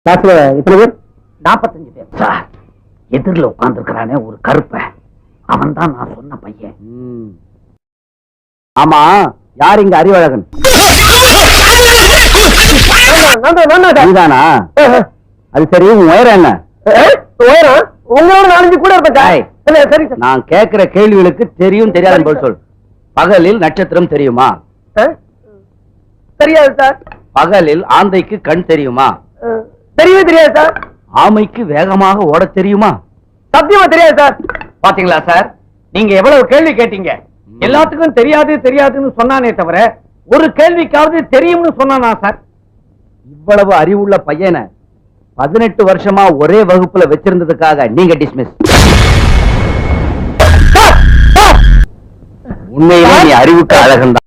கிளாஸ்ல எத்தனை பேர்? 45 பேர் சார். எதிரில் உட்கார்ந்துருக்கிறானே ஒரு கருப்பன், அவன் தான் நான் சொன்ன பையன். ஆமா, யார் இங்க அறிவழகன்? நீதானா? அது சரி, உன் உயரம் என்ன? உயரம் உங்களோட 4 கூட இருப்பேன். சரி சார். நான் கேட்கிற கேள்விகளுக்கு தெரியும் தெரியாதுன்னு போல் சொல். பகலில் நட்சத்திரம் தெரியுமா? தெரியாது சார். பகலில் ஆந்தைக்கு கண் தெரியுமா? தெரியவே தெரியாது சார். ஆமைக்கு வேகமாக ஓட தெரியுமா? சத்தியமா தெரியாது சார். பாத்தீங்களா சார், நீங்க எவ்வளவு கேள்வி கேட்டீங்க. எல்லாத்துக்கும் தெரியாது தெரியாதுன்னு சொன்னானே தவிர ஒரு கேள்விக்காவது தெரியும்னு சொன்னானா சார்? இவ்வளவு அறிவுள்ள பையனை 18 வருஷமா ஒரே வகுப்புல வச்சிருந்ததுக்காக நீங்க டிஸ்மிஸ். உண்மையிலே நீ அறிவுக்கு அழகன் தான்.